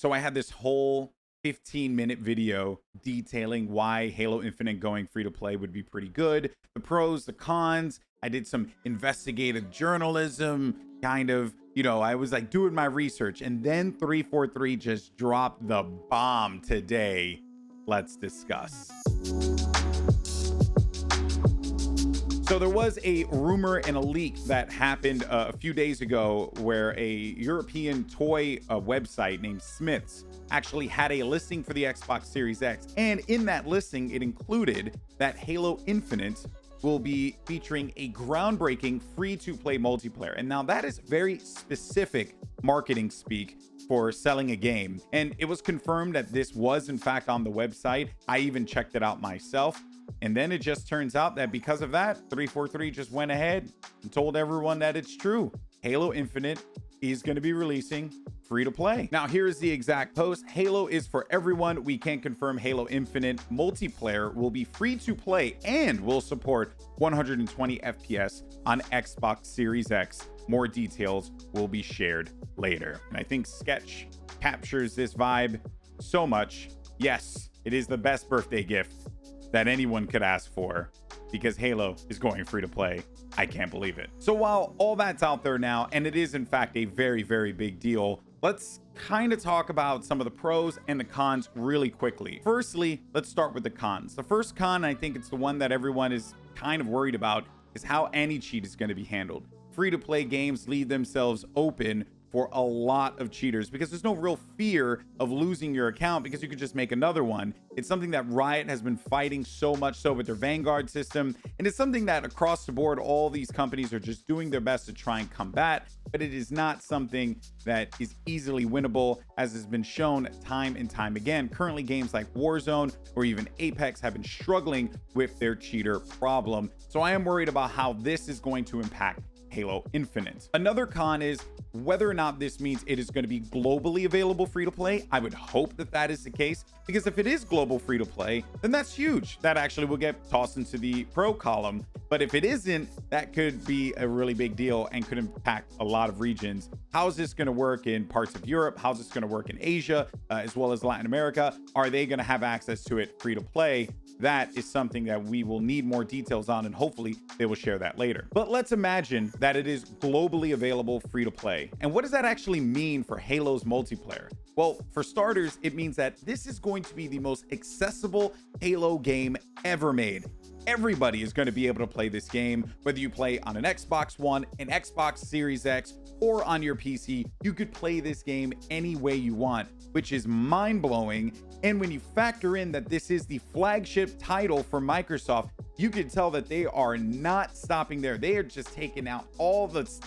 So I had this whole 15-minute video detailing why Halo Infinite going free to play would be pretty good, the pros, the cons. I did some investigative journalism, kind of, I was like doing my research, and then 343 just dropped the bomb today. Let's discuss. So there was a rumor and a leak that happened a few days ago where a European toy website named Smiths actually had a listing for the Xbox Series X. And in that listing, it included that Halo Infinite will be featuring a groundbreaking free-to-play multiplayer. And now that is very specific marketing speak for selling a game. And it was confirmed that this was in fact on the website. I even checked it out myself. And then it just turns out that because of that, 343 just went ahead and told everyone that it's true. Halo Infinite is going to be releasing free to play. Now, here's the exact post. Halo is for everyone. We can confirm Halo Infinite multiplayer will be free to play and will support 120 FPS on Xbox Series X. More details will be shared later. And I think Sketch captures this vibe so much. Yes, it is the best birthday gift that anyone could ask for, because Halo is going free to play. I can't believe it. So while all that's out there now, and it is in fact a very, very big deal, let's kind of talk about some of the pros and the cons really quickly. Firstly, let's start with the cons. The first con, I think it's the one that everyone is kind of worried about, is how anti-cheat is going to be handled. Free to play games leave themselves open for a lot of cheaters because there's no real fear of losing your account because you could just make another one. It's something that Riot has been fighting so much so with their Vanguard system, and it's something that across the board all these companies are just doing their best to try and combat, but it is not something that is easily winnable, as has been shown time and time again. Currently, games like Warzone or even Apex have been struggling with their cheater problem. So I am worried about how this is going to impact Halo Infinite. Another con is whether or not this means it is going to be globally available free to play. I would hope that that is the case, because if it is global free to play, then that's huge. That actually will get tossed into the pro column. But if it isn't, that could be a really big deal and could impact a lot of regions. How is this going to work in parts of Europe? How's this going to work in Asia, as well as Latin America? Are they going to have access to it free to play? That is something that we will need more details on, and hopefully they will share that later. But let's imagine that it is globally available free to play. And what does that actually mean for Halo's multiplayer? Well, for starters, it means that this is going to be the most accessible Halo game ever made. Everybody is going to be able to play this game, whether you play on an Xbox One, an Xbox Series X, or on your PC. You could play this game any way you want, which is mind-blowing. And when you factor in that this is the flagship title for Microsoft, you can tell that they are not stopping there. They are just taking out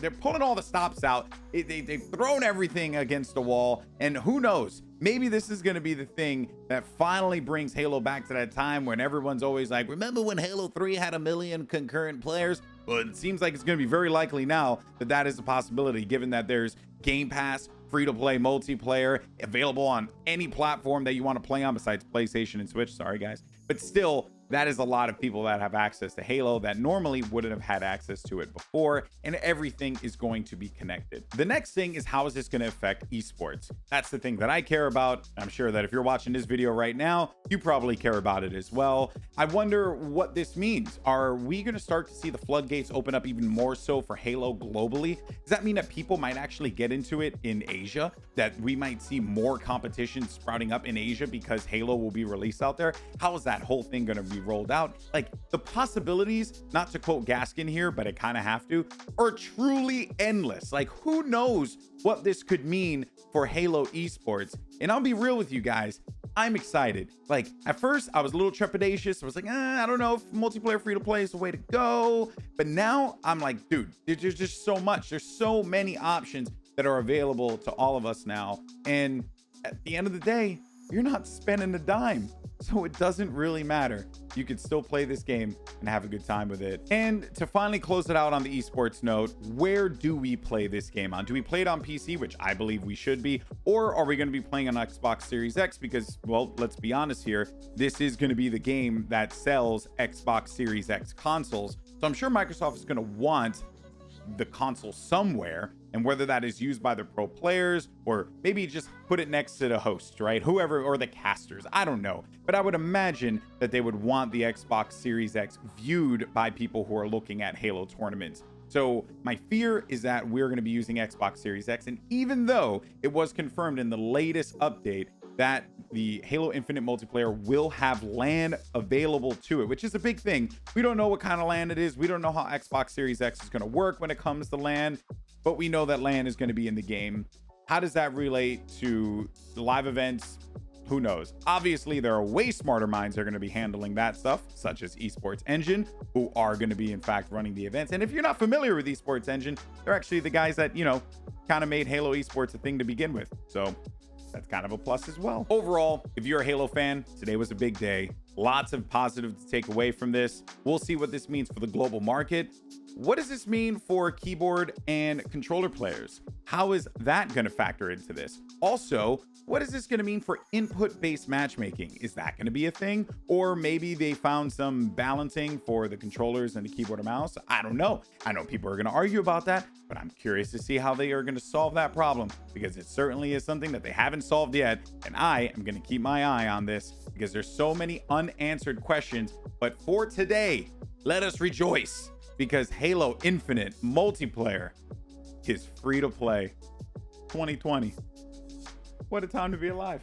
they're pulling all the stops out. They've thrown everything against the wall, and who knows, maybe this is going to be the thing that finally brings Halo back to that time when everyone's always like, remember when Halo 3 had 1 million concurrent players? Well, it seems like it's going to be very likely now that that is a possibility, given that there's Game Pass, free-to-play multiplayer available on any platform that you want to play on besides PlayStation and Switch. Sorry, guys. But still, that is a lot of people that have access to Halo that normally wouldn't have had access to it before, and everything is going to be connected. The next thing is, how is this going to affect esports? That's the thing that I care about. I'm sure that if you're watching this video right now, you probably care about it as well. I wonder what this means. Are we going to start to see the floodgates open up even more so for Halo globally? Does that mean that people might actually get into it in Asia? That we might see more competition sprouting up in Asia because Halo will be released out there? How is that whole thing going to be rolled out? Like, the possibilities, not to quote Gaskin here, but I kind of have to, are truly endless. Like, who knows what this could mean for Halo esports? And I'll be real with you guys, I'm excited. Like, at first I was a little trepidatious. I was like, I don't know if multiplayer free to play is the way to go. But now I'm like, dude, there's just so much. There's so many options that are available to all of us now. And at the end of the day, you're not spending a dime. So it doesn't really matter. You could still play this game and have a good time with it. And to finally close it out on the esports note, where do we play this game on? Do we play it on PC, which I believe we should be, or are we going to be playing on Xbox Series X? Because, well, let's be honest here, this is going to be the game that sells Xbox Series X consoles. So I'm sure Microsoft is going to want the console somewhere, and whether that is used by the pro players or maybe just put it next to the host, right? Whoever, or the casters, I don't know. But I would imagine that they would want the Xbox Series X viewed by people who are looking at Halo tournaments. So my fear is that we're going to be using Xbox Series X. And even though it was confirmed in the latest update that the Halo Infinite multiplayer will have LAN available to it, which is a big thing. We don't know what kind of LAN it is. We don't know how Xbox Series X is going to work when it comes to LAN, but we know that LAN is going to be in the game. How does that relate to live events? Who knows? Obviously, there are way smarter minds that are going to be handling that stuff, such as Esports Engine, who are going to be, in fact, running the events. And if you're not familiar with Esports Engine, they're actually the guys that, you know, kind of made Halo Esports a thing to begin with. So that's kind of a plus as well. Overall, if you're a Halo fan, today was a big day. Lots of positives to take away from this. We'll see what this means for the global market. What does this mean for keyboard and controller players? How is that going to factor into this? Also, what is this going to mean for input-based matchmaking? Is that going to be a thing? Or maybe they found some balancing for the controllers and the keyboard and mouse? I don't know. I know people are going to argue about that, but I'm curious to see how they are going to solve that problem, because it certainly is something that they haven't solved yet. And I am going to keep my eye on this because there's so many unanswered questions. But for today, let us rejoice, because Halo Infinite multiplayer is free to play. 2020. What a time to be alive.